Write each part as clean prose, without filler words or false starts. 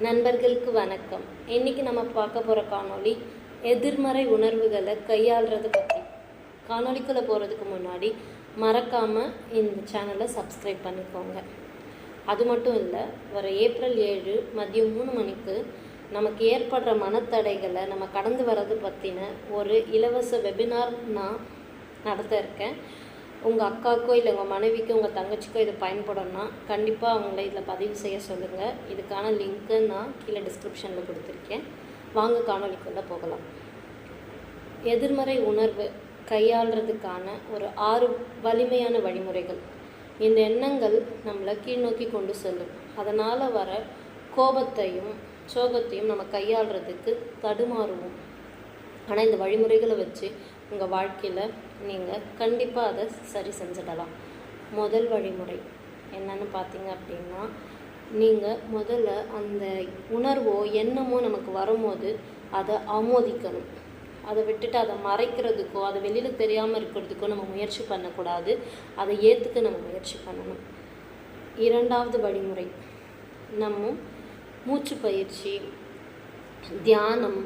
நண்பர்களுக்கு வணக்கம். இன்றைக்கி நம்ம பார்க்க போகிற காணொளி எதிர்மறை உணர்வுகளை கையாளுறது பற்றி. காணொளிக்குள்ளே போகிறதுக்கு முன்னாடி மறக்காமல் இந்த சேனலை சப்ஸ்கிரைப் பண்ணிக்கோங்க. அது மட்டும் இல்லை, வர ஏப்ரல் 7 மதியம் 3 மணிக்கு நமக்கு ஏற்படுற மனத்தடைகளை நம்ம கடந்து வர்றது பற்றின ஒரு இலவச வெபினார் நான் நடத்த இருக்கேன். உங்கள் அக்காக்கோ இல்லை உங்கள் மனைவிக்கோ உங்கள் தங்கச்சிக்கோ இது பயன்படணும்னா கண்டிப்பாக அவங்கள இதில் பதிவு செய்ய சொல்லுங்கள். இதுக்கான லிங்க்கு நான் கீழே டிஸ்கிரிப்ஷனில் கொடுத்துருக்கேன். வாங்க காணொளிக்குள்ளே போகலாம். எதிர்மறை உணர்வு கையாளுறதுக்கான ஒரு 6 வலிமையான வழிமுறைகள். இந்த எண்ணங்கள் நம்மளை கீழ்நோக்கி கொண்டு செல்லும். அதனால் வர கோபத்தையும் சோகத்தையும் நம்ம கையாளுறதுக்கு தடுமாறுவோம். ஆனால் இந்த வழிமுறைகளை வச்சு உங்கள் வாழ்க்கையில் நீங்கள் கண்டிப்பாக அதை சரி செஞ்சிடலாம். முதல் வழிமுறை என்னன்னு பார்த்தீங்க அப்படின்னா, நீங்கள் முதல்ல அந்த உணர்வோ எண்ணமோ நமக்கு வரும்போது அதை ஆமோதிக்கணும். அதை விட்டுட்டு அதை மறைக்கிறதுக்கோ அதை வெளியில் தெரியாமல் இருக்கிறதுக்கோ நம்ம முயற்சி பண்ணக்கூடாது. அதை ஏற்றுக்க நம்ம முயற்சி பண்ணணும். இரண்டாவது வழிமுறை, நம்ம மூச்சு பயிற்சி, தியானம்,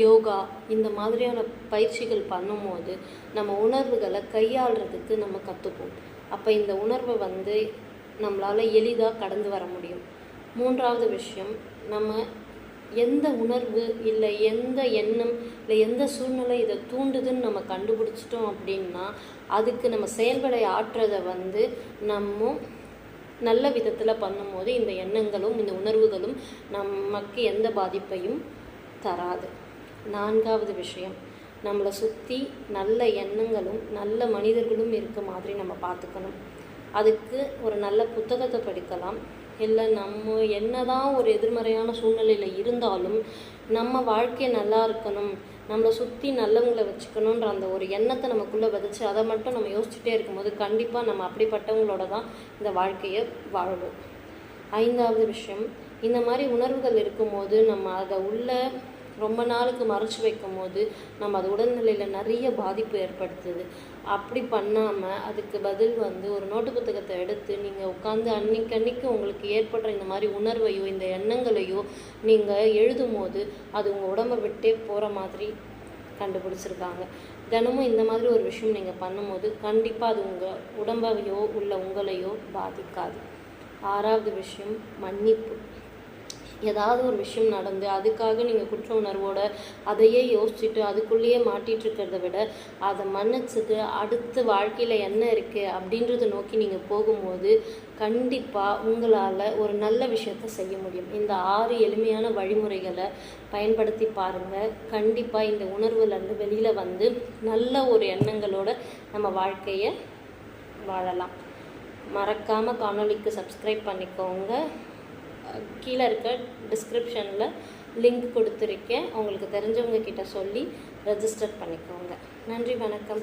யோகா இந்த மாதிரியான பயிற்சிகள் பண்ணும்போது நம்ம உணர்வுகளை கையாளுறதுக்கு நம்ம கற்றுப்போம். அப்போ இந்த உணர்வை நம்மளால் எளிதாக கடந்து வர முடியும். மூன்றாவது விஷயம், நம்ம எந்த உணர்வு இல்லை எந்த எண்ணம் இல்லை எந்த சூழ்நிலை இதை தூண்டுதுன்னு நம்ம கண்டுபிடிச்சிட்டோம் அப்படின்னா அதுக்கு நம்ம செயல்படை ஆற்றுறதை நம்ம நல்ல விதத்தில் பண்ணும்போது இந்த எண்ணங்களும் இந்த உணர்வுகளும் நமக்கு எந்த பாதிப்பையும் தராது. நான்காவது விஷயம், நம்மளை சுற்றி நல்ல எண்ணங்களும் நல்ல மனிதர்களும் இருக்க மாதிரி நம்ம பார்த்துக்கணும். அதுக்கு ஒரு நல்ல புத்தகத்தை படிக்கலாம். இல்லை நம்ம என்னதான் ஒரு எதிர்மறையான சூழ்நிலையில் இருந்தாலும் நம்ம வாழ்க்கை நல்லா இருக்கணும், நம்மளை சுற்றி நல்லவங்களை வச்சுக்கணுன்ற அந்த ஒரு எண்ணத்தை நமக்குள்ளே விதைச்சி அதை மட்டும் நம்ம யோசிச்சுட்டே இருக்கும்போது கண்டிப்பாக நம்ம அப்படிப்பட்டவங்களோட தான் இந்த வாழ்க்கையை வாழுவோம். ஐந்தாவது விஷயம், இந்த மாதிரி உணர்வுகள் இருக்கும்போது நம்ம அதை ரொம்ப நாளுக்கு மறைச்சி வைக்கும் போது நம்ம அது உடல்நிலையில் நிறைய பாதிப்பு ஏற்படுத்துது. அப்படி பண்ணாமல் அதுக்கு பதில் ஒரு நோட்டு புத்தகத்தை எடுத்து நீங்கள் உட்காந்து அன்னைக்கு உங்களுக்கு ஏற்படுற இந்த மாதிரி உணர்வையோ இந்த எண்ணங்களையோ நீங்கள் எழுதும் போது அது உங்கள் உடம்பை விட்டே போகிற மாதிரி கண்டுபிடிச்சிருக்காங்க. தினமும் இந்த மாதிரி ஒரு விஷயம் நீங்கள் பண்ணும்போது கண்டிப்பாக அது உங்கள் உடம்பையோ உள்ள உங்களையோ பாதிக்காது. ஆறாவது விஷயம், மன்னிப்பு. ஏதாவது ஒரு விஷயம் நடந்து அதுக்காக நீங்கள் குற்ற உணர்வோடு அதையே யோசிச்சுட்டு அதுக்குள்ளேயே மாட்டிகிட்டு இருக்கிறத விட அதை மன்னிச்சுட்டு அடுத்த வாழ்க்கையில் என்ன இருக்குது அப்படின்றத நோக்கி நீங்கள் போகும்போது கண்டிப்பாக உங்களால் ஒரு நல்ல விஷயத்தை செய்ய முடியும். இந்த 6 எளிமையான வழிமுறைகளை பயன்படுத்தி பாருங்கள். கண்டிப்பாக இந்த உணர்வுலேருந்து வெளியில் நல்ல ஒரு எண்ணங்களோட நம்ம வாழ்க்கையை வாழலாம். மறக்காமல் காணொளிக்கு சப்ஸ்கிரைப் பண்ணிக்கோங்க. கீழே இருக்க டிஸ்கிரிப்ஷனில் லிங்க் கொடுத்துருக்கேன். உங்களுக்கு தெரிஞ்சவங்க கிட்ட சொல்லி ரெஜிஸ்டர் பண்ணிக்கோங்க. நன்றி, வணக்கம்.